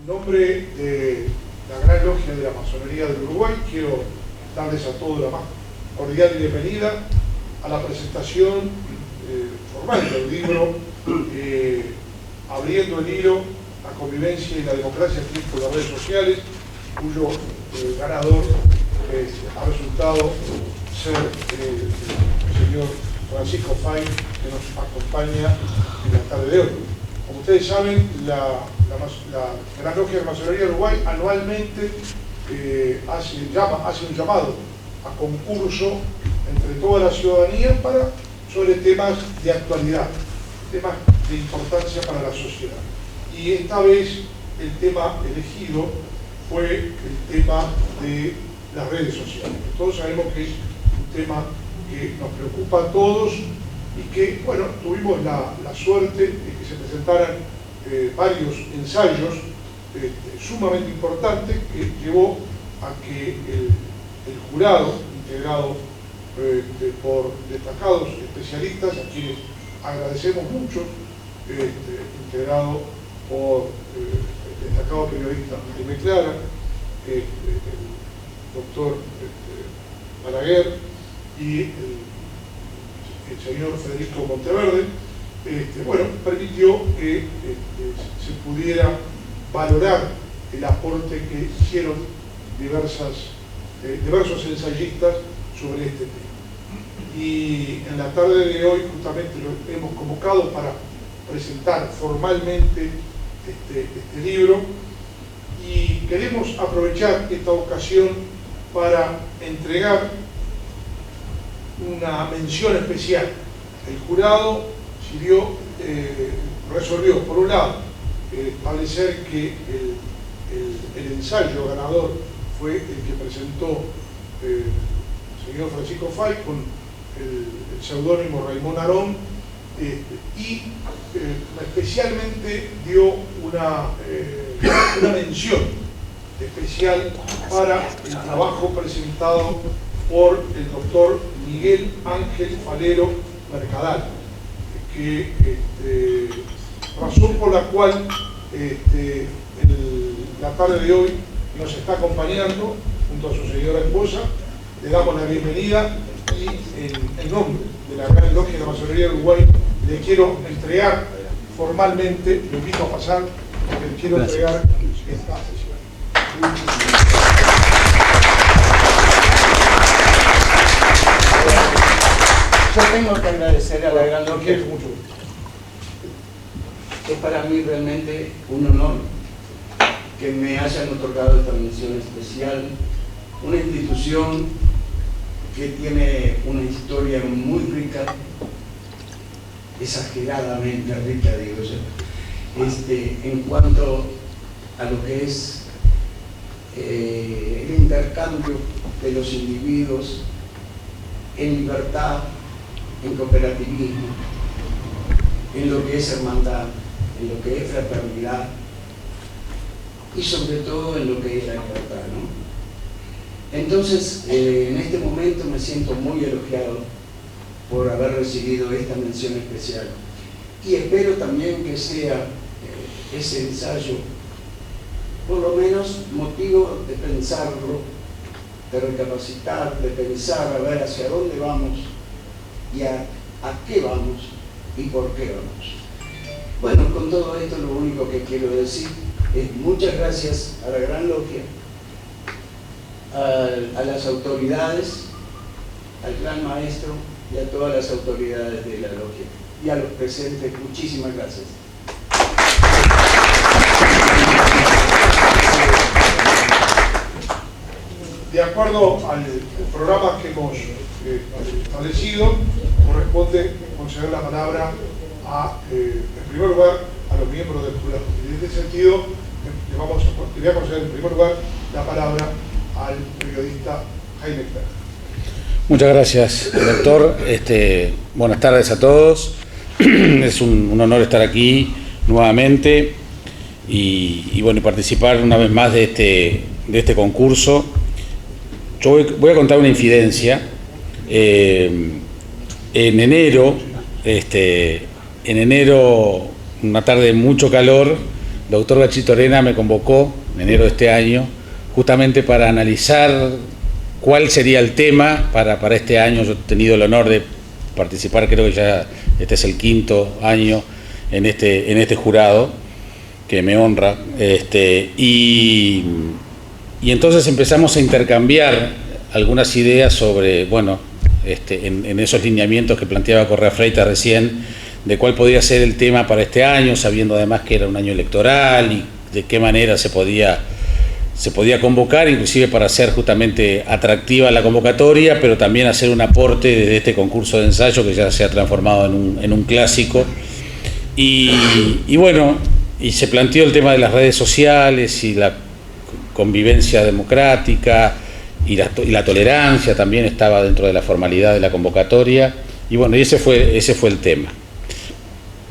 En nombre de la Gran Logia de la Masonería del Uruguay, quiero darles a todos la más cordial bienvenida a la presentación formal del libro Abriendo el hilo, la convivencia y la democracia en tiempos de las redes sociales, cuyo ganador ha resultado ser el señor Francisco Fay, que nos acompaña en la tarde de hoy. Como ustedes saben, la Gran Logia de la Masonería de Uruguay anualmente hace un llamado a concurso entre toda la ciudadanía sobre temas de actualidad, temas de importancia para la sociedad. Y esta vez el tema elegido fue el tema de las redes sociales. Todos sabemos que es un tema que nos preocupa a todos y que, bueno, tuvimos la suerte de que se presentaran varios ensayos sumamente importantes que llevó a que el jurado, integrado por destacados especialistas, a quienes agradecemos mucho, integrado por el destacado periodista Jaime Clara, el doctor Balaguer y el señor Federico Monteverde, bueno, permitió que se pudiera valorar el aporte que hicieron diversos ensayistas sobre este tema. Y en la tarde de hoy justamente lo hemos convocado para presentar formalmente este libro, y queremos aprovechar esta ocasión para entregar una mención especial. El jurado resolvió, por un lado, establecer que el ensayo ganador fue el que presentó el señor Francisco Fay con el seudónimo Raymond Arón, y especialmente dio una mención especial para el trabajo presentado por el doctor Miguel Ángel Falero Mercadal, razón por la cual la tarde de hoy nos está acompañando junto a su señora esposa. Le damos la bienvenida y en nombre de la Gran Logia de la Masonería de Uruguay le quiero entregar formalmente, lo invito a pasar, le quiero entregar esta sesión. Yo tengo que agradecer a la Gran Logia. Mucho. Es para mí realmente un honor que me hayan otorgado esta mención especial, una institución que tiene una historia muy rica, exageradamente rica, digo yo, en cuanto a lo que es el intercambio de los individuos en libertad, en cooperativismo, en lo que es hermandad, en lo que es fraternidad y sobre todo en lo que es la libertad, ¿no? Entonces, en este momento me siento muy elogiado por haber recibido esta mención especial, y espero también que sea ese ensayo por lo menos motivo de pensarlo, de recapacitar, de pensar a ver hacia dónde vamos y a qué vamos y por qué vamos. Bueno, con todo esto lo único que quiero decir es muchas gracias a la Gran Logia, a las autoridades, al Gran Maestro y a todas las autoridades de la Logia, y a los presentes, muchísimas gracias. De acuerdo al programa que hemos establecido, corresponde conceder la palabra en primer lugar a los miembros del jurado. Y en este sentido, le voy a conceder en primer lugar la palabra al periodista Jaime Clara. Muchas gracias, doctor. Buenas tardes a todos. Es un honor estar aquí nuevamente y bueno, participar una vez más de este concurso. Yo voy a contar una infidencia. En enero, una tarde de mucho calor, doctor Gachito Arena me convocó en enero de este año, justamente para analizar cuál sería el tema para este año. Yo he tenido el honor de participar, creo que ya este es el 5º año en este jurado, que me honra, y entonces empezamos a intercambiar algunas ideas sobre, bueno, en esos lineamientos que planteaba Correa Freitas recién, de cuál podía ser el tema para este año, sabiendo además que era un año electoral y de qué manera se podía convocar, inclusive para hacer justamente atractiva la convocatoria, pero también hacer un aporte desde este concurso de ensayo que ya se ha transformado en un clásico. Y bueno, y se planteó el tema de las redes sociales y la convivencia democrática y la tolerancia también estaba dentro de la formalidad de la convocatoria. Y bueno, y ese fue el tema.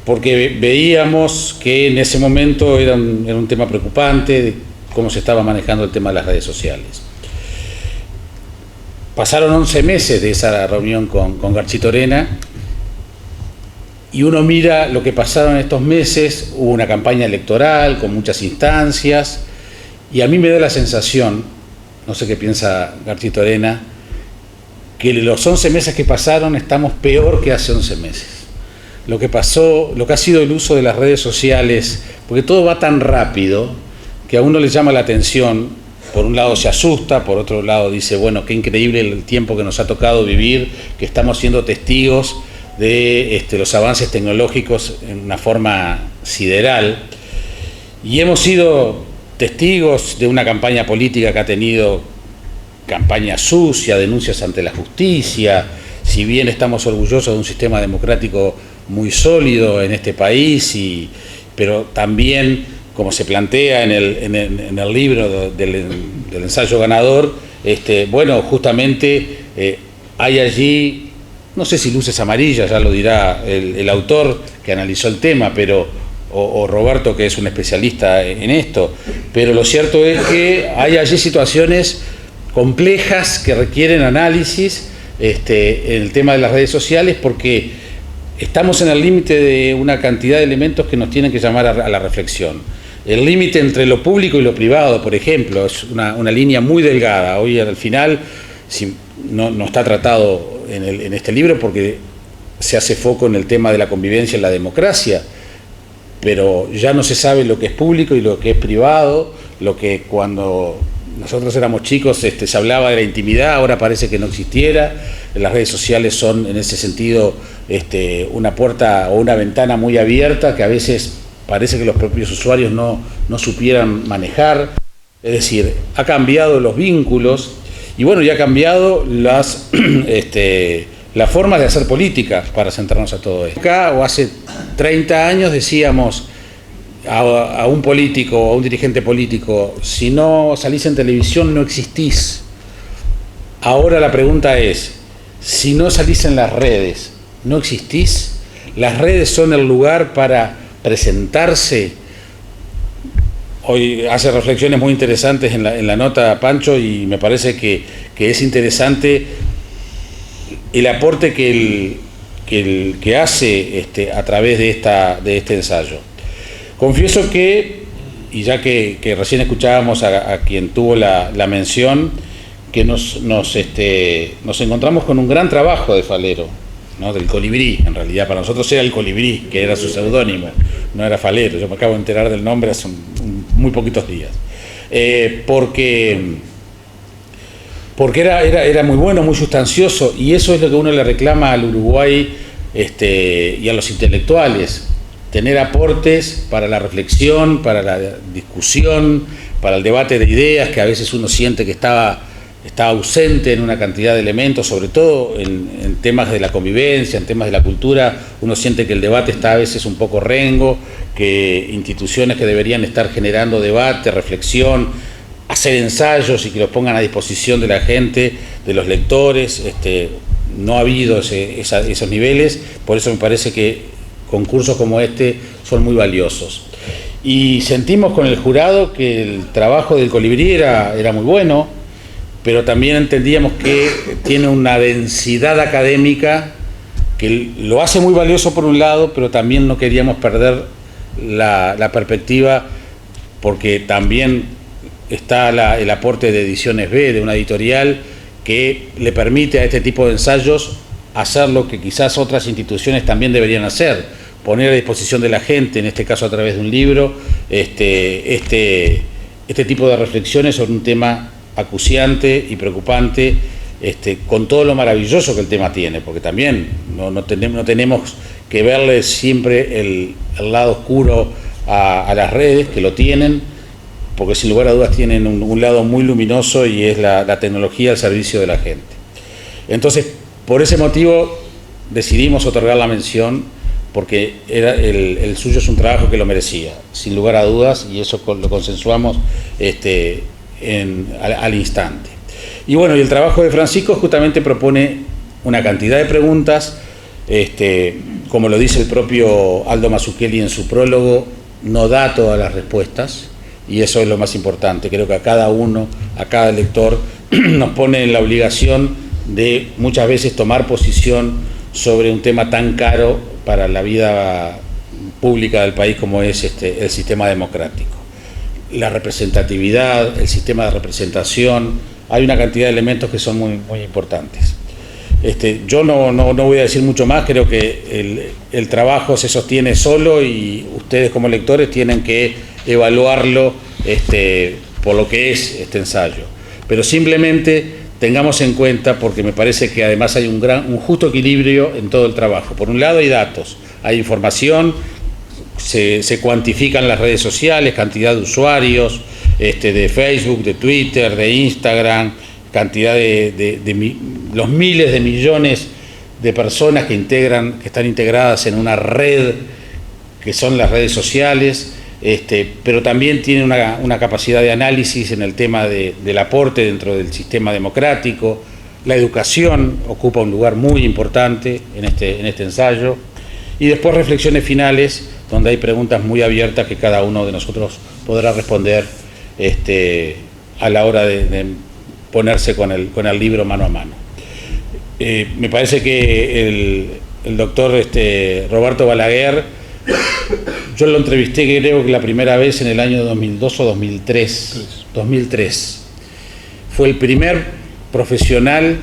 Porque veíamos que en ese momento era un tema preocupante de cómo se estaba manejando el tema de las redes sociales. Pasaron 11 meses de esa reunión con Gachito Arena y uno mira lo que pasaron estos meses. Hubo una campaña electoral con muchas instancias y a mí me da la sensación, no sé qué piensa Gachito Arena, que los 11 meses que pasaron estamos peor que hace 11 meses. Lo que pasó, lo que ha sido el uso de las redes sociales, porque todo va tan rápido que a uno le llama la atención. Por un lado se asusta, por otro lado dice, bueno, qué increíble el tiempo que nos ha tocado vivir, que estamos siendo testigos de los avances tecnológicos en una forma sideral. Y hemos sido testigos de una campaña política que ha tenido campaña sucia, denuncias ante la justicia. Si bien estamos orgullosos de un sistema democrático muy sólido en este país, pero también, como se plantea en el libro del ensayo ganador, bueno, justamente hay allí, no sé si luces amarillas, ya lo dirá el autor que analizó el tema, o Roberto, que es un especialista en esto, pero lo cierto es que hay allí situaciones complejas que requieren análisis en el tema de las redes sociales, porque estamos en el límite de una cantidad de elementos que nos tienen que llamar a la reflexión. El límite entre lo público y lo privado, por ejemplo, es una línea muy delgada. Hoy al final no está tratado en este libro porque se hace foco en el tema de la convivencia en la democracia, pero ya no se sabe lo que es público y lo que es privado, lo que cuando nosotros éramos chicos se hablaba de la intimidad, ahora parece que no existiera. Las redes sociales son en ese sentido una puerta o una ventana muy abierta que a veces parece que los propios usuarios no supieran manejar. Es decir, ha cambiado los vínculos y bueno, ya ha cambiado las formas de hacer política, para centrarnos a todo esto. Acá o hace 30 años decíamos a un político o a un dirigente político, si no salís en televisión no existís. Ahora la pregunta es, si no salís en las redes, ¿no existís? Las redes son el lugar para presentarse. Hoy hace reflexiones muy interesantes en la nota, Pancho, y me parece que es interesante el aporte que hace a través de este ensayo. Confieso que, y ya que recién escuchábamos a quien tuvo la mención, que nos encontramos con un gran trabajo de Falero, ¿no? Del Colibrí. En realidad para nosotros era el Colibrí, que era su seudónimo, no era Falero. Yo me acabo de enterar del nombre hace muy poquitos días. Porque era muy bueno, muy sustancioso, y eso es lo que uno le reclama al Uruguay y a los intelectuales: tener aportes para la reflexión, para la discusión, para el debate de ideas, que a veces uno siente que está ausente en una cantidad de elementos, sobre todo en temas de la convivencia, en temas de la cultura. Uno siente que el debate está a veces un poco rengo, que instituciones que deberían estar generando debate, reflexión, hacer ensayos y que los pongan a disposición de la gente, de los lectores, no ha habido esos niveles. Por eso me parece que concursos como este son muy valiosos. Y sentimos con el jurado que el trabajo del Colibrí era muy bueno, pero también entendíamos que tiene una densidad académica que lo hace muy valioso por un lado, pero también no queríamos perder la perspectiva porque también está el aporte de Ediciones B, de una editorial que le permite a este tipo de ensayos hacer lo que quizás otras instituciones también deberían hacer, poner a disposición de la gente, en este caso a través de un libro, este tipo de reflexiones sobre un tema acuciante y preocupante, con todo lo maravilloso que el tema tiene, porque también no tenemos que verle siempre el lado oscuro a las redes, que lo tienen, porque sin lugar a dudas tienen un lado muy luminoso, y es la tecnología al servicio de la gente. Entonces, por ese motivo decidimos otorgar la mención, porque el suyo es un trabajo que lo merecía, sin lugar a dudas, y eso lo consensuamos al instante. Y bueno, y el trabajo de Francisco justamente propone una cantidad de preguntas, como lo dice el propio Aldo Mazzucchelli en su prólogo, no da todas las respuestas, y eso es lo más importante. Creo que a cada uno, a cada lector, nos pone en la obligación de muchas veces tomar posición sobre un tema tan caro para la vida pública del país como es el sistema democrático. La representatividad, el sistema de representación, hay una cantidad de elementos que son muy, muy importantes. Yo no voy a decir mucho más, creo que el trabajo se sostiene solo, y ustedes como lectores tienen que evaluarlo por lo que es este ensayo. Pero simplemente tengamos en cuenta, porque me parece que además hay un justo equilibrio en todo el trabajo. Por un lado hay datos, hay información, se cuantifican las redes sociales, cantidad de usuarios, de Facebook, de Twitter, de Instagram, cantidad de los miles de millones de personas que están integradas en una red que son las redes sociales, pero también tiene una capacidad de análisis en el tema del aporte dentro del sistema democrático. La educación ocupa un lugar muy importante en este ensayo, y después reflexiones finales donde hay preguntas muy abiertas que cada uno de nosotros podrá responder a la hora de ponerse con el libro mano a mano. Me parece que el doctor Roberto Balaguer, yo lo entrevisté creo que la primera vez en el año 2002 o 2003. Fue el primer profesional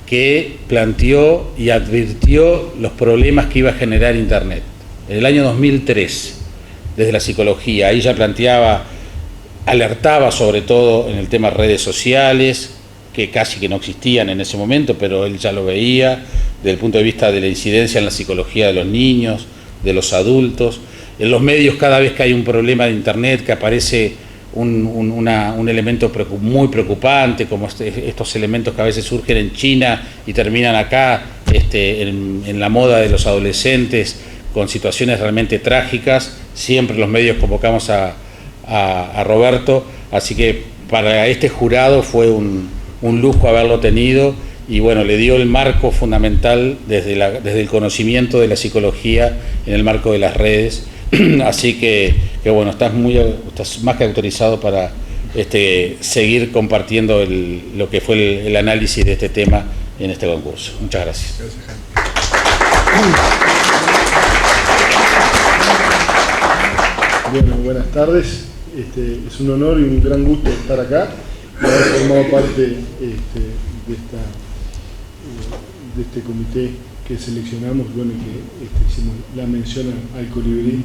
que planteó y advirtió los problemas que iba a generar Internet. En el año 2003, desde la psicología, ahí ya alertaba sobre todo en el tema de redes sociales, que casi que no existían en ese momento, pero él ya lo veía desde el punto de vista de la incidencia en la psicología de los niños, de los adultos. En los medios, cada vez que hay un problema de Internet, que aparece un elemento muy preocupante, como estos elementos que a veces surgen en China y terminan acá, en la moda de los adolescentes, con situaciones realmente trágicas, siempre los medios convocamos a Roberto, así que para este jurado fue un lujo haberlo tenido, y bueno, le dio el marco fundamental desde el conocimiento de la psicología en el marco de las redes. Así que bueno, estás más que autorizado para seguir compartiendo lo que fue el análisis de este tema en este concurso. Muchas gracias. Gracias, Jaime. Bueno, buenas tardes. Es un honor y un gran gusto estar acá y haber formado parte de este comité que seleccionamos, bueno, que hicimos la mención al Colibrí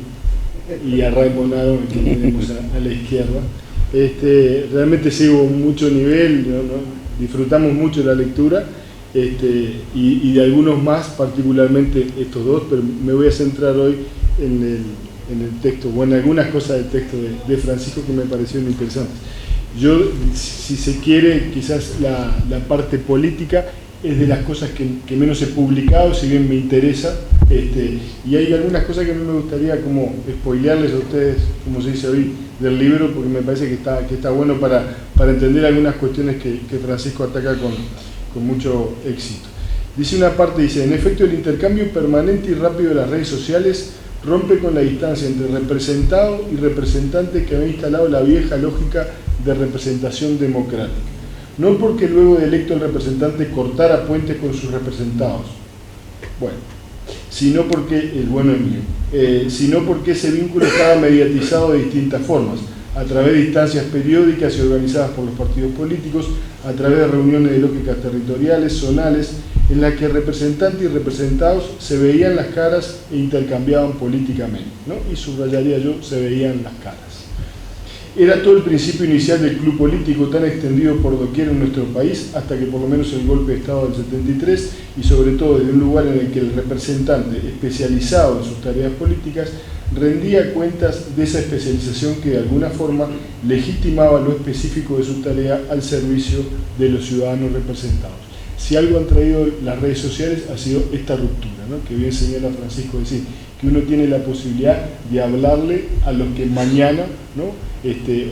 y a Raimonado, que tenemos a la izquierda. Realmente sigo mucho nivel, disfrutamos mucho la lectura, y de algunos más, particularmente estos dos, pero me voy a centrar hoy en el texto, o en algunas cosas del texto de Francisco que me parecieron interesantes. Yo, si se quiere, quizás la parte política es de las cosas que menos he publicado, si bien me interesa, y hay algunas cosas que no me gustaría como spoilearles a ustedes, como se dice hoy, del libro, porque me parece que está bueno para entender algunas cuestiones que Francisco ataca con mucho éxito. Dice una parte, en efecto, el intercambio permanente y rápido de las redes sociales rompe con la distancia entre representado y representante que había instalado la vieja lógica de representación democrática. No porque luego de electo el representante cortara puentes con sus representados, sino porque, el bueno es mío, sino porque ese vínculo estaba mediatizado de distintas formas, a través de instancias periódicas y organizadas por los partidos políticos, a través de reuniones de lógicas territoriales, zonales, en las que representantes y representados se veían las caras e intercambiaban políticamente, ¿no? Y subrayaría yo, se veían las caras. Era todo el principio inicial del club político tan extendido por doquier en nuestro país, hasta que por lo menos el golpe de Estado del 73, y sobre todo desde un lugar en el que el representante, especializado en sus tareas políticas, rendía cuentas de esa especialización que de alguna forma legitimaba lo específico de su tarea al servicio de los ciudadanos representados. Si algo han traído las redes sociales ha sido esta ruptura, ¿no? Que bien señala Francisco decir, que uno tiene la posibilidad de hablarle a los que mañana, ¿no?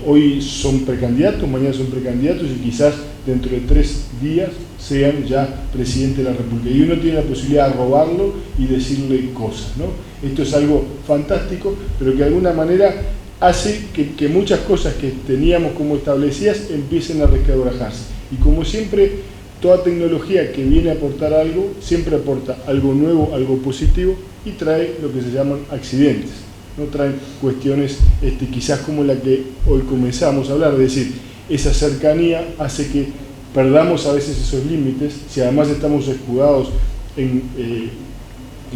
Hoy son precandidatos, mañana son precandidatos y quizás dentro de 3 días sean ya presidente de la República. Y uno tiene la posibilidad de robarlo y decirle cosas, ¿no? Esto es algo fantástico, pero que de alguna manera hace que muchas cosas que teníamos como establecidas empiecen a resquebrajarse. Y como siempre, toda tecnología que viene a aportar algo, siempre aporta algo nuevo, algo positivo, y trae lo que se llaman accidentes, no traen cuestiones quizás como la que hoy comenzamos a hablar, es decir, esa cercanía hace que perdamos a veces esos límites, si además estamos escudados en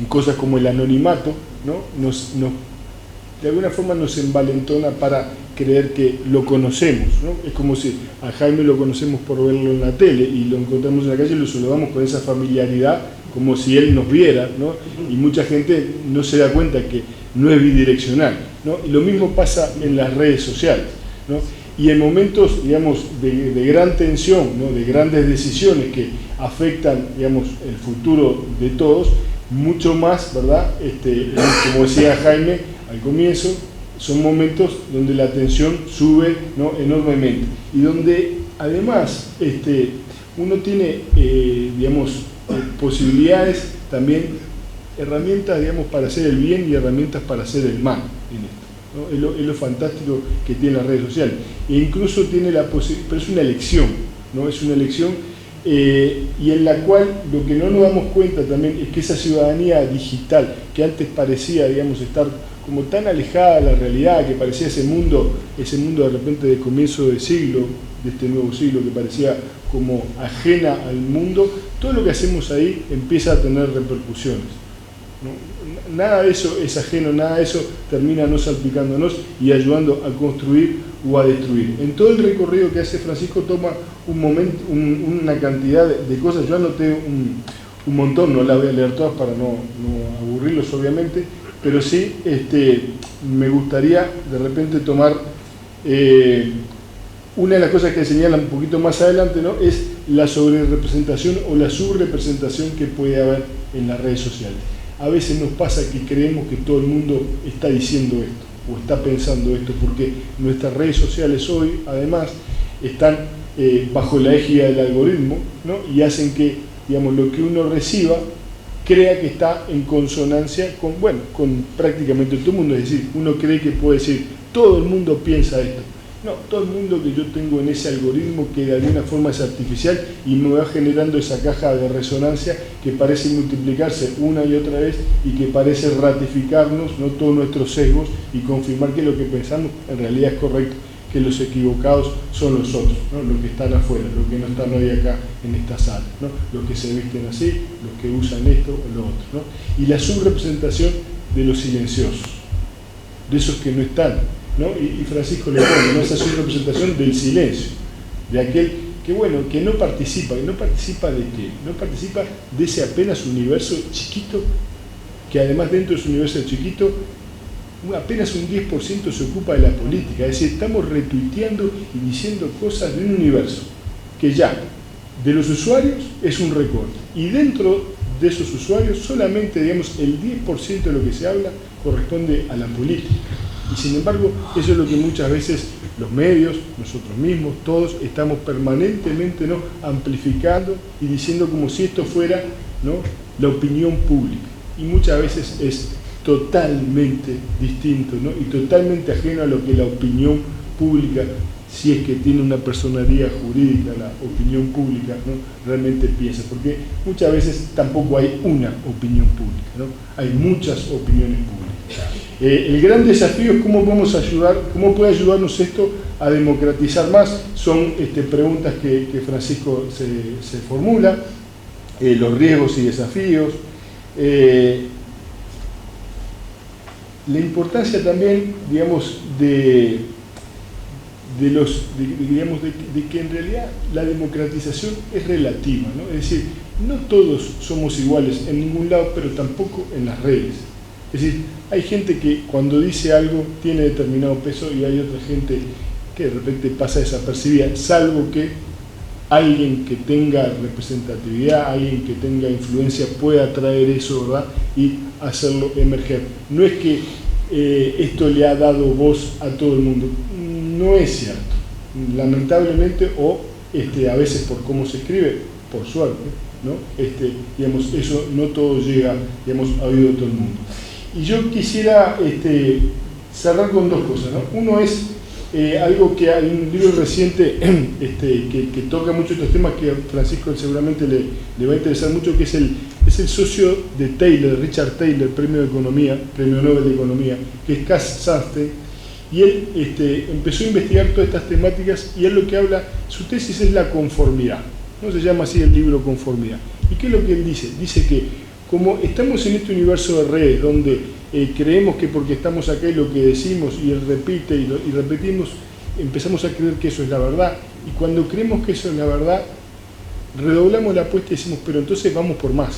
cosas como el anonimato, ¿no? De alguna forma nos envalentona para creer que lo conocemos, ¿no? Es como si a Jaime lo conocemos por verlo en la tele y lo encontramos en la calle y lo saludamos con esa familiaridad como si él nos viera, ¿no? Y mucha gente no se da cuenta que no es bidireccional, ¿no? Y lo mismo pasa en las redes sociales, ¿no? Y en momentos, digamos, de gran tensión, ¿no? De grandes decisiones que afectan, digamos, el futuro de todos, mucho más, ¿verdad? Como decía Jaime al comienzo, son momentos donde la tensión sube, ¿no? Enormemente y donde además uno tiene, digamos, posibilidades también, herramientas, digamos, para hacer el bien y herramientas para hacer el mal en esto, ¿no? Es lo fantástico que tiene las redes sociales. E incluso tiene la posibilidad, pero es una elección, ¿no? Es una elección y en la cual lo que no nos damos cuenta también es que esa ciudadanía digital que antes parecía, digamos, estar como tan alejada de la realidad, que parecía ese mundo de repente de comienzo de siglo, de este nuevo siglo, que parecía como ajena al mundo, todo lo que hacemos ahí empieza a tener repercusiones, ¿no? Nada de eso es ajeno, nada de eso termina no salpicándonos y ayudando a construir o a destruir. En todo el recorrido que hace Francisco toma una cantidad de cosas. Yo anoté un montón, no las voy a leer todas para no aburrirlos obviamente, pero sí me gustaría de repente tomar una de las cosas que señalan un poquito más adelante, ¿no? Es la sobrerepresentación o la subrepresentación que puede haber en las redes sociales. A veces nos pasa que creemos que todo el mundo está diciendo esto o está pensando esto, porque nuestras redes sociales hoy además están bajo la égida del algoritmo, ¿no? Y hacen que, digamos, lo que uno reciba crea que está en consonancia con prácticamente todo el mundo. Es decir, uno cree que puede decir, todo el mundo piensa esto. No, todo el mundo que yo tengo en ese algoritmo que de alguna forma es artificial y me va generando esa caja de resonancia que parece multiplicarse una y otra vez y que parece ratificarnos, ¿no? Todos nuestros sesgos y confirmar que lo que pensamos en realidad es correcto, que los equivocados son los otros, ¿no? Los que están afuera, los que no están hoy acá en esta sala, ¿no? Los que se visten así, los que usan esto o lo otro, ¿no? Y la subrepresentación de los silenciosos, de esos que no están, ¿no? Y Francisco le pone, ¿no? Esa subrepresentación del silencio, de aquel que no participa. ¿Y no participa de qué? No participa de ese apenas universo chiquito, que además dentro de su universo chiquito apenas un 10% se ocupa de la política. Es decir, estamos retuiteando y diciendo cosas de un universo que ya de los usuarios es un recorte, y dentro de esos usuarios solamente, digamos, el 10% de lo que se habla corresponde a la política. Y sin embargo, eso es lo que muchas veces los medios, nosotros mismos, todos estamos permanentemente, ¿no? Amplificando y diciendo como si esto fuera, ¿no? La opinión pública. Y muchas veces es totalmente distinto, ¿no? Y totalmente ajeno a lo que la opinión pública, si es que tiene una personería jurídica, la opinión pública, ¿no? Realmente piensa. Porque muchas veces tampoco hay una opinión pública, ¿no? Hay muchas opiniones públicas. El gran desafío es cómo podemos ayudar, cómo puede ayudarnos esto a democratizar más. Son preguntas que Francisco se formula, los riesgos y desafíos. La importancia también, digamos, de que en realidad la democratización es relativa, ¿no? Es decir, no todos somos iguales en ningún lado, pero tampoco en las redes. Es decir, hay gente que cuando dice algo tiene determinado peso y hay otra gente que de repente pasa desapercibida, salvo que alguien que tenga representatividad, alguien que tenga influencia pueda traer eso, ¿verdad? Y hacerlo emerger. No es que esto le ha dado voz a todo el mundo, no es cierto, lamentablemente, o a veces por cómo se escribe, por suerte, ¿no? Digamos, eso no todo llega, digamos, a oído de todo el mundo. Y yo quisiera cerrar con dos cosas, ¿no? Uno es algo que hay un libro reciente que toca mucho estos temas, que a Francisco seguramente le va a interesar mucho, que es el socio de Taylor, Richard Taylor, premio Nobel de Economía, que es Cass Sunstein, y él empezó a investigar todas estas temáticas, y él lo que habla, su tesis es la conformidad, ¿no? Se llama así el libro Conformidad. ¿Y qué es lo que él dice? Dice que como estamos en este universo de redes, donde creemos que porque estamos acá y lo que decimos, y él repite y repetimos, empezamos a creer que eso es la verdad, y cuando creemos que eso es la verdad, redoblamos la apuesta y decimos, pero entonces vamos por más,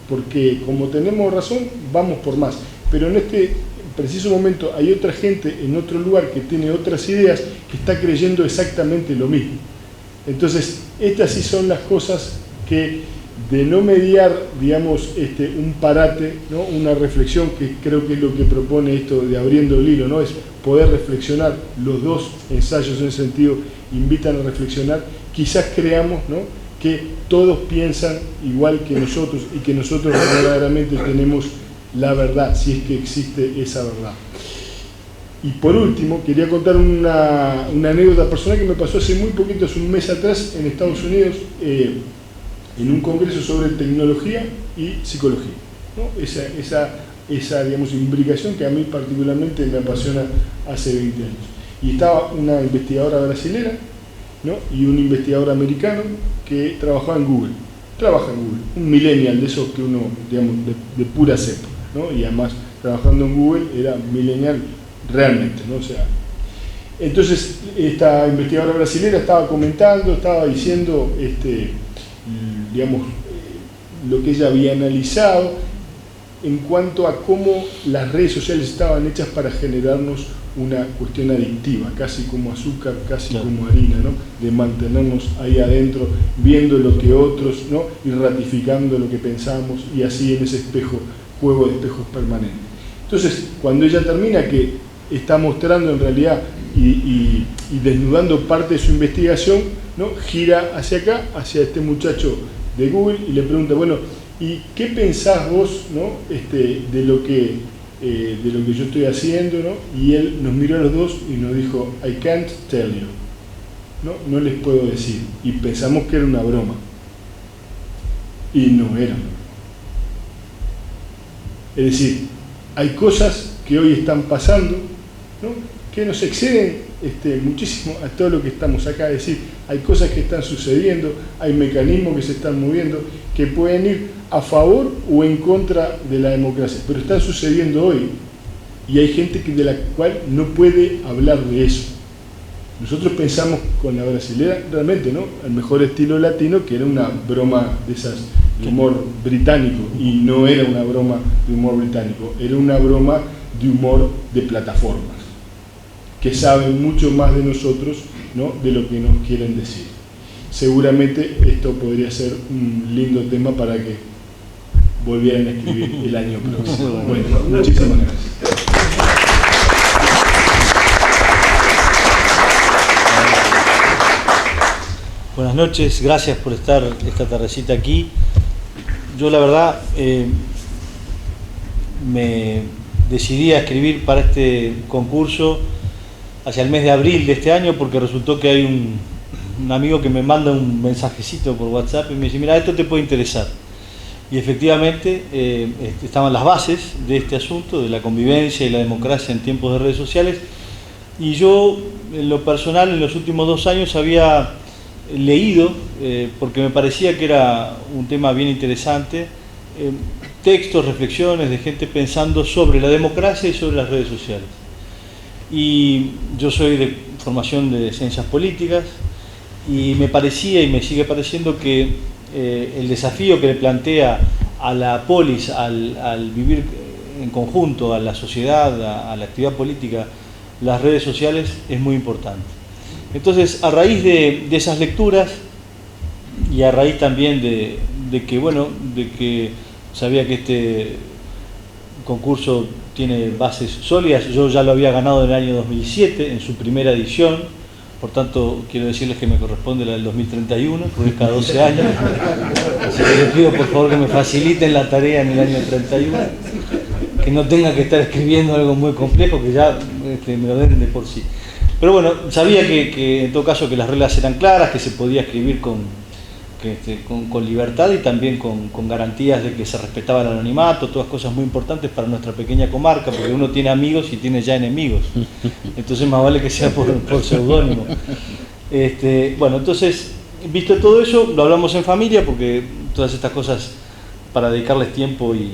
porque como tenemos razón, vamos por más. Pero en este preciso momento hay otra gente en otro lugar que tiene otras ideas, que está creyendo exactamente lo mismo. Entonces, estas sí son las cosas que, de no mediar, digamos, un parate, ¿no? Una reflexión, que creo que es lo que propone esto de Abriendo el Hilo, ¿no? Es poder reflexionar. Los dos ensayos en ese sentido invitan a reflexionar. Quizás creamos, ¿no?, que todos piensan igual que nosotros y que nosotros verdaderamente tenemos la verdad, si es que existe esa verdad. Y por último, quería contar una anécdota personal que me pasó hace muy poquito, hace un mes atrás, en Estados Unidos, en un congreso sobre tecnología y psicología, ¿no? Esa digamos, imbricación que a mí particularmente me apasiona hace 20 años. Y estaba una investigadora brasilera, ¿no?, y un investigador americano que trabajaba en Google. Trabaja en Google, un millennial de esos que uno, digamos, de pura cepa, ¿no? Y además, trabajando en Google, era millennial realmente, ¿no? O sea, entonces, esta investigadora brasilera estaba comentando, estaba diciendo, digamos, lo que ella había analizado en cuanto a cómo las redes sociales estaban hechas para generarnos una cuestión adictiva, casi como azúcar, casi como harina, ¿no?, de mantenernos ahí adentro, viendo lo que otros, ¿no?, y ratificando lo que pensamos, y así en ese espejo, juego de espejos permanente. Entonces, cuando ella termina, que está mostrando en realidad y desnudando parte de su investigación, ¿no?, gira hacia acá, hacia este muchacho de Google, y le pregunta, bueno, ¿y qué pensás vos, ¿no?, de lo que yo estoy haciendo, ¿no? Y él nos miró a los dos y nos dijo, I can't tell you, no les puedo decir. Y pensamos que era una broma, y no era. Es decir, hay cosas que hoy están pasando, ¿no?, que nos exceden muchísimo a todo lo que estamos acá. Es decir, hay cosas que están sucediendo, hay mecanismos que se están moviendo, que pueden ir a favor o en contra de la democracia, pero están sucediendo hoy, y hay gente de la cual no puede hablar de eso. Nosotros pensamos con la brasilera, realmente, ¿no?, al mejor estilo latino, que era una broma de esas, de humor británico, y no era una broma de humor británico, era una broma de humor de plataformas, que saben mucho más de nosotros, ¿no?, de lo que nos quieren decir. Seguramente esto podría ser un lindo tema para que volvieran a escribir el año próximo. Bueno, muchísimas gracias. Buenas noches, gracias por estar esta tardecita aquí. Yo la verdad me decidí a escribir para este concurso hacia el mes de abril de este año, porque resultó que hay un amigo que me manda un mensajecito por WhatsApp y me dice, mira, esto te puede interesar. y efectivamente estaban las bases de este asunto, de la convivencia y la democracia en tiempos de redes sociales, y yo en lo personal en los últimos 2 años había leído, porque me parecía que era un tema bien interesante, textos, reflexiones de gente pensando sobre la democracia y sobre las redes sociales. Y yo soy de formación de ciencias políticas y me parecía y me sigue pareciendo que el desafío que le plantea a la polis al vivir en conjunto, a la sociedad, a la actividad política, las redes sociales es muy importante. Entonces, a raíz de esas lecturas y a raíz también de que sabía que este concurso tiene bases sólidas, yo ya lo había ganado en el año 2007, en su primera edición, por tanto quiero decirles que me corresponde la del 2031, porque es cada 12 años, así que les pido por favor que me faciliten la tarea en el año 31, que no tenga que estar escribiendo algo muy complejo, que ya me lo den de por sí. Pero bueno, sabía que en todo caso que las reglas eran claras, que se podía escribir con libertad y también con garantías de que se respetaba el anonimato, todas cosas muy importantes para nuestra pequeña comarca, porque uno tiene amigos y tiene ya enemigos, entonces más vale que sea por seudónimo. Bueno, entonces, visto todo eso, lo hablamos en familia, porque todas estas cosas, para dedicarles tiempo y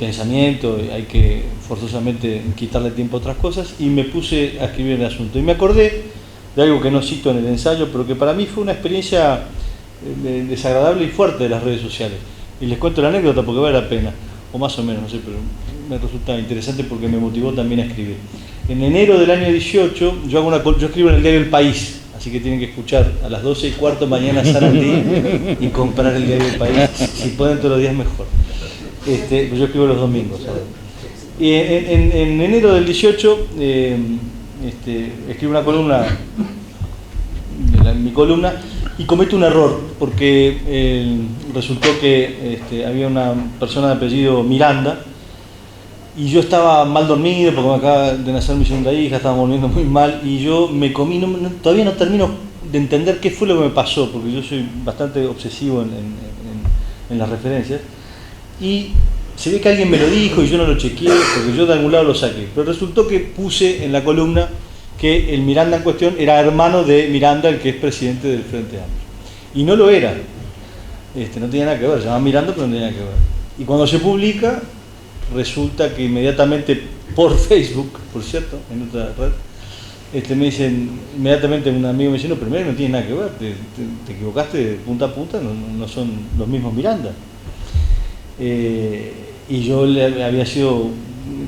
pensamiento, hay que forzosamente quitarle tiempo a otras cosas, y me puse a escribir el asunto. Y me acordé de algo que no cito en el ensayo, pero que para mí fue una experiencia desagradable y fuerte de las redes sociales. Y les cuento la anécdota porque vale la pena, o más o menos, no sé, pero me resulta interesante porque me motivó también a escribir. En enero del año 18, yo escribo en el diario El País, así que tienen que escuchar a las 12:15 mañana Sarandí y comprar el diario El País, si pueden todos los días mejor. Pues yo escribo los domingos. Y en enero del 18, escribo una columna, mi columna, y cometo un error, porque resultó que había una persona de apellido Miranda, y yo estaba mal dormido, porque me acaba de nacer mi segunda hija, estaba volviendo muy mal, y yo me comí, todavía no termino de entender qué fue lo que me pasó, porque yo soy bastante obsesivo en las referencias, y se ve que alguien me lo dijo y yo no lo chequeé, porque yo de algún lado lo saqué, pero resultó que puse en la columna que el Miranda en cuestión era hermano de Miranda, el que es presidente del Frente Amplio, y no lo era, no tenía nada que ver, se llama Miranda pero no tenía nada que ver, y cuando se publica resulta que inmediatamente por Facebook, por cierto, en otra red, me dicen, inmediatamente un amigo me dice, no, primero no tiene nada que ver, te equivocaste de punta a punta, no son los mismos Miranda. Y yo le había sido,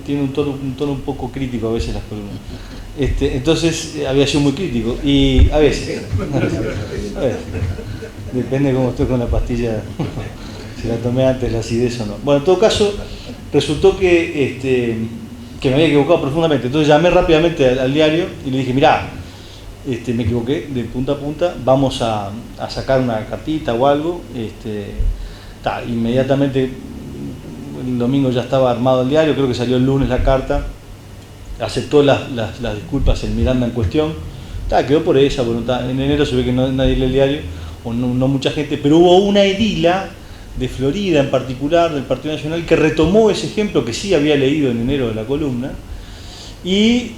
tiene un tono un poco crítico a veces las columnas, entonces había sido muy crítico, y a veces, depende de cómo estoy con la pastilla, si la tomé antes la acidez o no. Bueno, en todo caso, resultó que me había equivocado profundamente, entonces llamé rápidamente al diario y le dije, mirá, me equivoqué de punta a punta, vamos a sacar una cartita o algo. Inmediatamente el domingo ya estaba armado el diario, creo que salió el lunes la carta, aceptó las disculpas el Miranda en cuestión, quedó por esa voluntad. En enero se ve que nadie lee el diario, o no mucha gente, pero hubo una edila de Florida en particular, del Partido Nacional, que retomó ese ejemplo que sí había leído en enero de la columna, y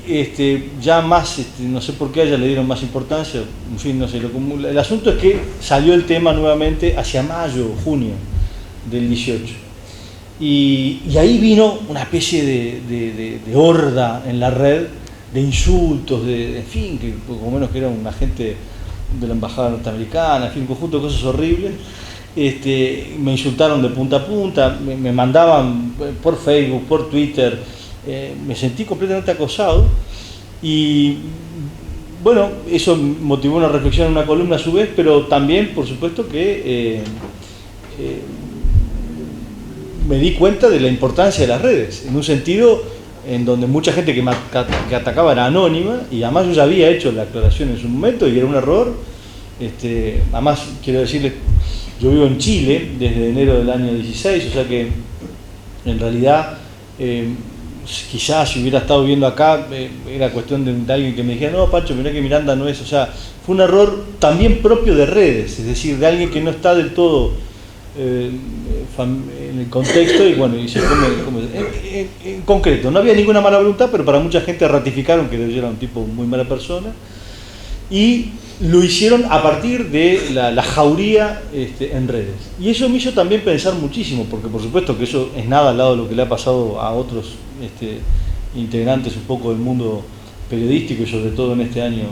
ya más, no sé por qué a ella le dieron más importancia, en fin, no sé, el asunto es que salió el tema nuevamente hacia mayo, junio del 18, y ahí vino una especie de horda en la red, de insultos, en fin, que poco menos que era un agente de la embajada norteamericana, en fin, un conjunto de cosas horribles. Me insultaron de punta a punta, me mandaban por Facebook, por Twitter, me sentí completamente acosado, y bueno, eso motivó una reflexión en una columna a su vez, pero también, por supuesto, que me di cuenta de la importancia de las redes, en un sentido en donde mucha gente que atacaba era anónima, y además yo ya había hecho la aclaración en su momento y era un error. Además, quiero decirles, yo vivo en Chile desde enero del año 16, o sea que en realidad quizás si hubiera estado viviendo acá era cuestión de alguien que me dijera, no, Pancho, mirá que Miranda no es, o sea, fue un error también propio de redes, es decir, de alguien que no está del todo en el contexto y bueno, en concreto, no había ninguna mala voluntad, pero para mucha gente ratificaron que yo era un tipo muy mala persona y lo hicieron a partir de la jauría en redes. Y eso me hizo también pensar muchísimo, porque por supuesto que eso es nada al lado de lo que le ha pasado a otros integrantes un poco del mundo periodístico y sobre todo en este año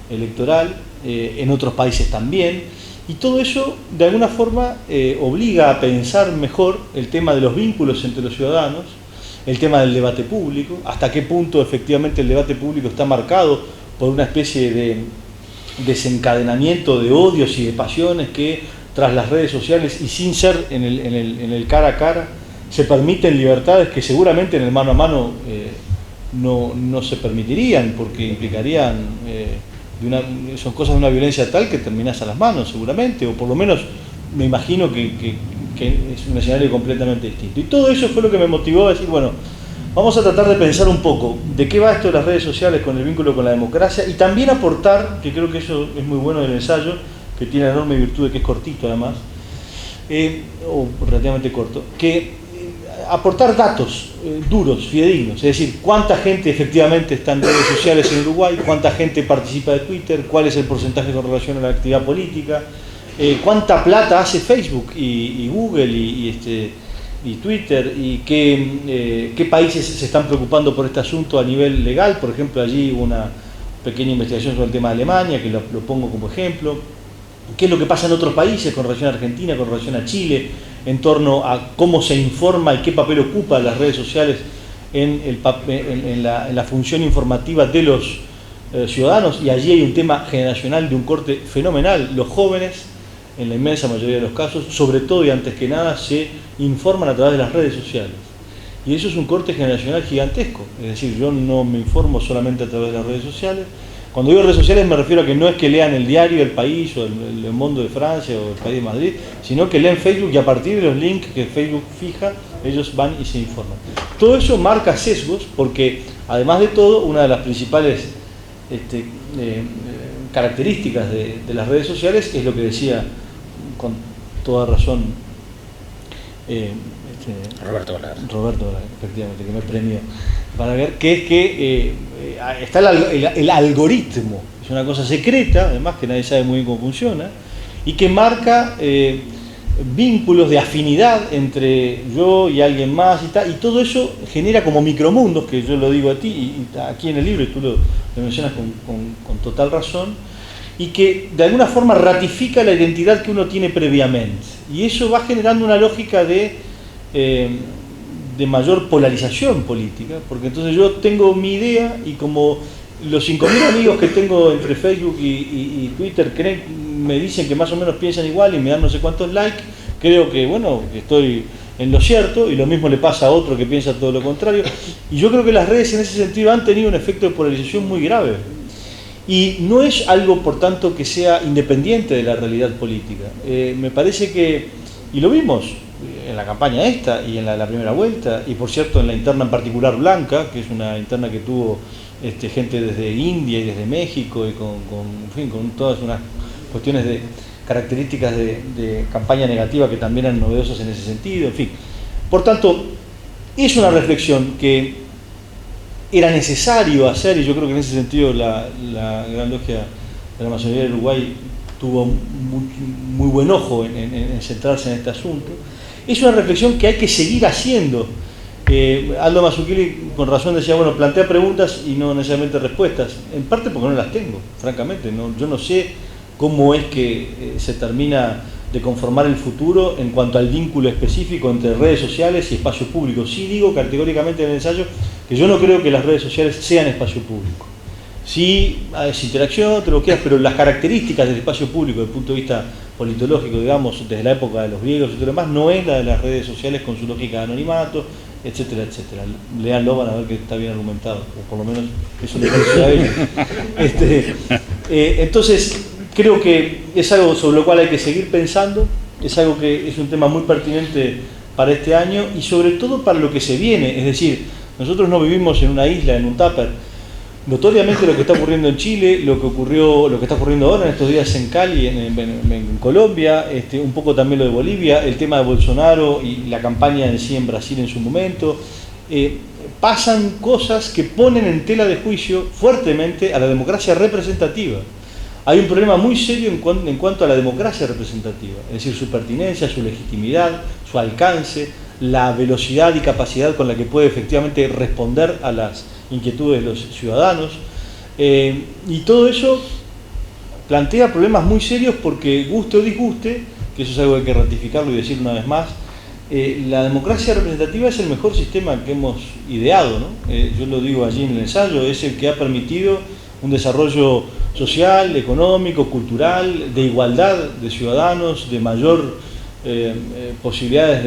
electoral, en otros países también. Y todo eso, de alguna forma, obliga a pensar mejor el tema de los vínculos entre los ciudadanos, el tema del debate público, hasta qué punto efectivamente el debate público está marcado por una especie de desencadenamiento de odios y de pasiones que, tras las redes sociales y sin ser en el cara a cara, se permiten libertades que seguramente en el mano a mano no se permitirían, porque implicarían... son cosas de una violencia tal que terminás a las manos seguramente, o por lo menos me imagino que es un escenario completamente distinto. Y todo eso fue lo que me motivó a decir, bueno, vamos a tratar de pensar un poco de qué va esto de las redes sociales con el vínculo con la democracia y también aportar, que creo que eso es muy bueno del ensayo, que tiene la enorme virtud de que es cortito además, o relativamente corto, que aportar datos duros, fidedignos, es decir, cuánta gente efectivamente está en redes sociales en Uruguay, cuánta gente participa de Twitter, cuál es el porcentaje con relación a la actividad política, cuánta plata hace Facebook y Google y Twitter, y qué países se están preocupando por este asunto a nivel legal. Por ejemplo, allí hubo una pequeña investigación sobre el tema de Alemania, que lo pongo como ejemplo. ¿Qué es lo que pasa en otros países con relación a Argentina, con relación a Chile, en torno a cómo se informa y qué papel ocupan las redes sociales en la función informativa de los ciudadanos? Y allí hay un tema generacional de un corte fenomenal. Los jóvenes, en la inmensa mayoría de los casos, sobre todo y antes que nada, se informan a través de las redes sociales. Y eso es un corte generacional gigantesco. Es decir, yo no me informo solamente a través de las redes sociales. Cuando digo redes sociales me refiero a que no es que lean el diario El País o el Mundo de Francia o El País de Madrid, sino que leen Facebook y a partir de los links que Facebook fija, ellos van y se informan. Todo eso marca sesgos porque, además de todo, una de las principales características de las redes sociales es lo que decía con toda razón Roberto Balaguer, efectivamente, que me premió para ver, que es que está el algoritmo, es una cosa secreta, además que nadie sabe muy bien cómo funciona, y que marca vínculos de afinidad entre yo y alguien más y todo eso genera como micromundos, que yo lo digo a ti y aquí en el libro, y tú lo mencionas con total razón, y que de alguna forma ratifica la identidad que uno tiene previamente, y eso va generando una lógica de mayor polarización política, porque entonces yo tengo mi idea y como los 5.000 amigos que tengo entre Facebook y Twitter me dicen que más o menos piensan igual y me dan no sé cuántos likes, creo que bueno, que estoy en lo cierto, y lo mismo le pasa a otro que piensa todo lo contrario. Y yo creo que las redes en ese sentido han tenido un efecto de polarización muy grave. Y no es algo, por tanto, que sea independiente de la realidad política. Me parece que, y lo vimos en la campaña esta y en la primera vuelta, y por cierto en la interna en particular blanca, que es una interna que tuvo gente desde India y desde México, y con todas unas cuestiones de características de campaña negativa que también eran novedosas en ese sentido, en fin. Por tanto, es una reflexión que era necesario hacer, y yo creo que en ese sentido la Gran Logia de la Masonería del Uruguay tuvo muy buen ojo en centrarse en este asunto. Es una reflexión que hay que seguir haciendo. Aldo Mazzucchelli con razón decía, bueno, plantea preguntas y no necesariamente respuestas, en parte porque no las tengo, francamente. Yo no sé cómo es que se termina de conformar el futuro en cuanto al vínculo específico entre redes sociales y espacio público. Sí digo categóricamente en el ensayo que yo no creo que las redes sociales sean espacio público. Sí, es interacción, te lo quieras, pero las características del espacio público desde el punto de vista politológico, digamos, desde la época de los griegos y todo lo demás, no es la de las redes sociales con su lógica de anonimato, etcétera, etcétera. Leanlo, van a ver que está bien argumentado, o por lo menos eso le parece a ellos. Entonces, creo que es algo sobre lo cual hay que seguir pensando, es algo que es un tema muy pertinente para este año y sobre todo para lo que se viene. Es decir, nosotros no vivimos en una isla, en un tupper, notoriamente lo que está ocurriendo en Chile, lo que está ocurriendo ahora en estos días en Cali, en Colombia, un poco también lo de Bolivia, el tema de Bolsonaro y la campaña en sí en Brasil en su momento. Pasan cosas que ponen en tela de juicio fuertemente a la democracia representativa. Hay un problema muy serio en cuanto a la democracia representativa, es decir, su pertinencia, su legitimidad, su alcance, la velocidad y capacidad con la que puede efectivamente responder a las inquietudes de los ciudadanos. Y todo eso plantea problemas muy serios porque, guste o disguste, que eso es algo que hay que ratificarlo y decir una vez más, la democracia representativa es el mejor sistema que hemos ideado, ¿no? Yo lo digo allí en el ensayo, es el que ha permitido un desarrollo social, económico, cultural, de igualdad de ciudadanos, de mayor posibilidades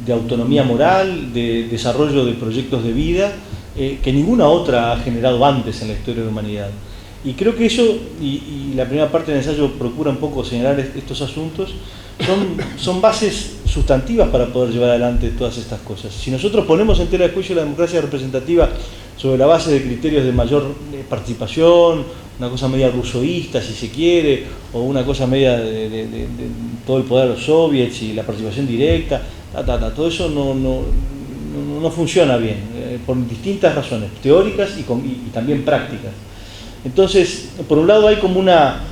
de autonomía moral, de desarrollo de proyectos de vida, que ninguna otra ha generado antes en la historia de la humanidad. Y creo que eso, y la primera parte del ensayo procura un poco señalar estos asuntos, son bases sustantivas para poder llevar adelante todas estas cosas. Si nosotros ponemos en tela de juicio la democracia representativa sobre la base de criterios de mayor participación, una cosa media rusoísta si se quiere, o una cosa media de todo el poder de los soviets y la participación directa, todo eso no funciona bien, por distintas razones, teóricas y también prácticas. Entonces, por un lado hay como una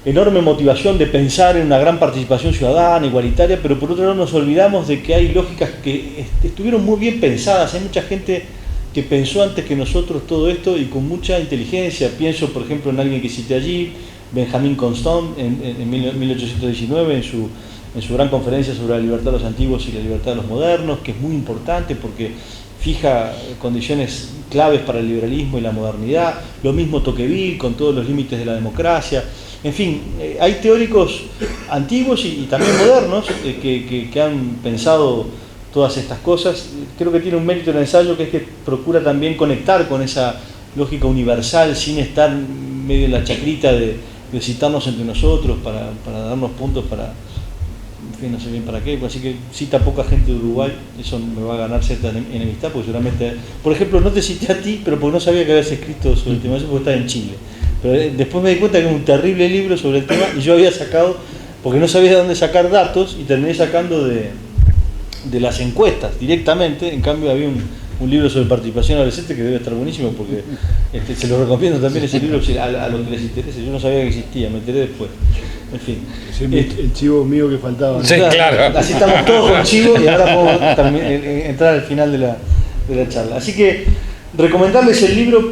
enorme motivación de pensar en una gran participación ciudadana, igualitaria, pero por otro lado nos olvidamos de que hay lógicas que estuvieron muy bien pensadas. Hay mucha gente que pensó antes que nosotros todo esto y con mucha inteligencia. Pienso, por ejemplo, en alguien que cité allí, Benjamin Constant, en 1819, en su gran conferencia sobre la libertad de los antiguos y la libertad de los modernos, que es muy importante porque fija condiciones claves para el liberalismo y la modernidad. Lo mismo Tocqueville, con todos los límites de la democracia. En fin, hay teóricos antiguos y también modernos que han pensado todas estas cosas. Creo que tiene un mérito el ensayo, que es que procura también conectar con esa lógica universal sin estar medio en la chacrita de citarnos entre nosotros para darnos puntos para, en fin, no sé bien para qué. Así que cita poca gente de Uruguay, eso me va a ganar cierta enemistad, porque seguramente, por ejemplo, no te cité a ti, pero porque no sabía que habías escrito sobre el tema, porque estás en Chile. Pero después me di cuenta que era un terrible libro sobre el tema y yo había sacado, porque no sabía de dónde sacar datos, y terminé sacando de las encuestas directamente. En cambio había un libro sobre participación adolescente que debe estar buenísimo, porque se lo recomiendo también ese libro a los que les interese. Yo no sabía que existía, me enteré después. En fin. El chivo mío que faltaba, ¿no? Sí, claro. Así estamos todos con chivo y ahora podemos entrar al final de la charla. Así que recomendarles el libro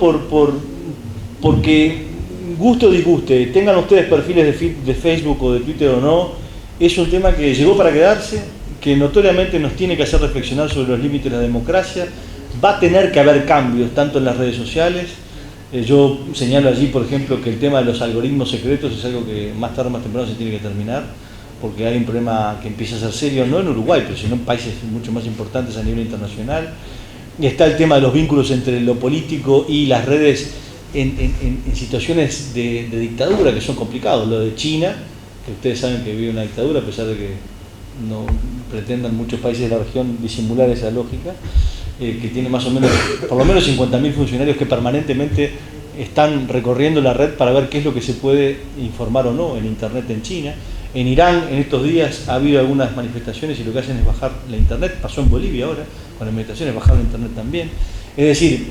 porque guste o disguste, tengan ustedes perfiles de Facebook o de Twitter o no, es un tema que llegó para quedarse, que notoriamente nos tiene que hacer reflexionar sobre los límites de la democracia. Va a tener que haber cambios, tanto en las redes sociales. Yo señalo allí, por ejemplo, que el tema de los algoritmos secretos es algo que más tarde o más temprano se tiene que terminar, porque hay un problema que empieza a ser serio, no en Uruguay, pero sino en países mucho más importantes a nivel internacional. Y está el tema de los vínculos entre lo político y las redes en situaciones de dictadura que son complicados. Lo de China, que ustedes saben que vive una dictadura, a pesar de que no pretendan muchos países de la región disimular esa lógica, que tiene más o menos, por lo menos 50.000 funcionarios que permanentemente están recorriendo la red para ver qué es lo que se puede informar o no en internet en China. En Irán en estos días ha habido algunas manifestaciones y lo que hacen es bajar la internet. Pasó en Bolivia ahora, con las manifestaciones bajaron la internet también. Es decir,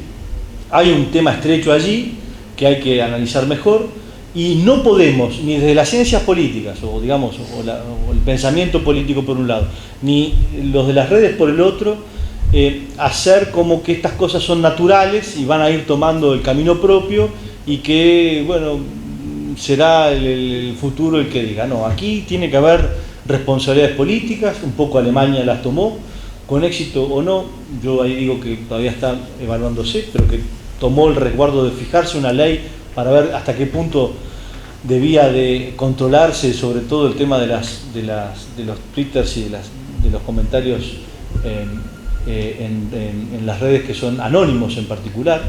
hay un tema estrecho allí que hay que analizar mejor, y no podemos, ni desde las ciencias políticas, o digamos, o el pensamiento político por un lado, ni los de las redes por el otro, hacer como que estas cosas son naturales y van a ir tomando el camino propio y que, bueno, será el futuro el que diga. No, aquí tiene que haber responsabilidades políticas, un poco Alemania las tomó, con éxito o no, yo ahí digo que todavía está evaluándose, pero que tomó el resguardo de fijarse una ley para ver hasta qué punto debía de controlarse, sobre todo el tema de los twitters y de los comentarios en las redes que son anónimos en particular,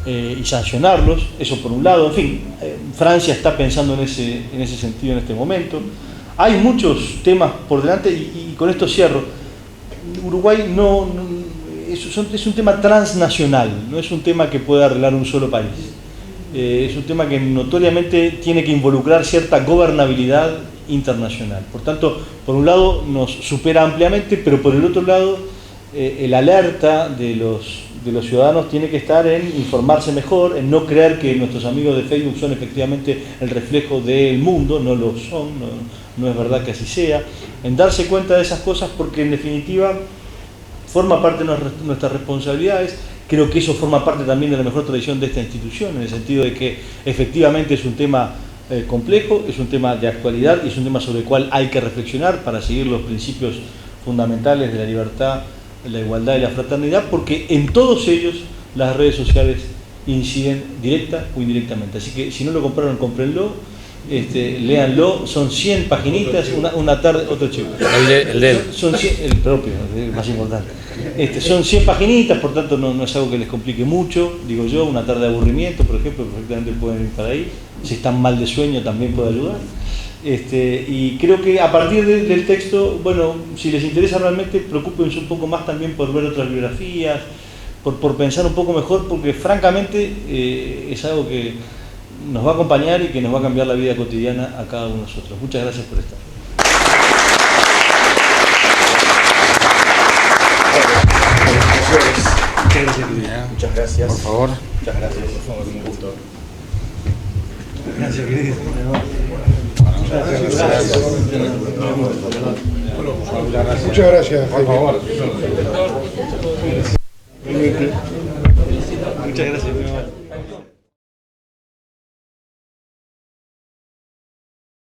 y sancionarlos, eso por un lado. En fin, Francia está pensando en ese sentido en este momento. Hay muchos temas por delante y con esto cierro. Uruguay es un tema transnacional, no es un tema que pueda arreglar un solo país. Es un tema que notoriamente tiene que involucrar cierta gobernabilidad internacional. Por tanto, por un lado nos supera ampliamente, pero por el otro lado el alerta de los ciudadanos tiene que estar en informarse mejor, en no creer que nuestros amigos de Facebook son efectivamente el reflejo del mundo, no lo son, no es verdad que así sea, en darse cuenta de esas cosas porque en definitiva forma parte de nuestras responsabilidades. Creo que eso forma parte también de la mejor tradición de esta institución, en el sentido de que efectivamente es un tema complejo, es un tema de actualidad y es un tema sobre el cual hay que reflexionar para seguir los principios fundamentales de la libertad, la igualdad y la fraternidad, porque en todos ellos las redes sociales inciden directa o indirectamente. Así que si no lo compraron, cómprenlo, léanlo, son 100 paginitas, una tarde, otro chico. Son 100, el propio, el más importante. Son 100 paginitas, por tanto no es algo que les complique mucho, digo yo, una tarde de aburrimiento, por ejemplo, perfectamente pueden ir para ahí. Si están mal de sueño también puede ayudar. Y creo que a partir del texto, bueno, si les interesa realmente, preocúpense un poco más también por ver otras biografías, por pensar un poco mejor, porque francamente es algo que nos va a acompañar y que nos va a cambiar la vida cotidiana a cada uno de nosotros. Muchas gracias por estar. Muchas gracias. Por favor. Muchas gracias, por favor, un gusto. Gracias, querido. Muchas gracias. Por favor.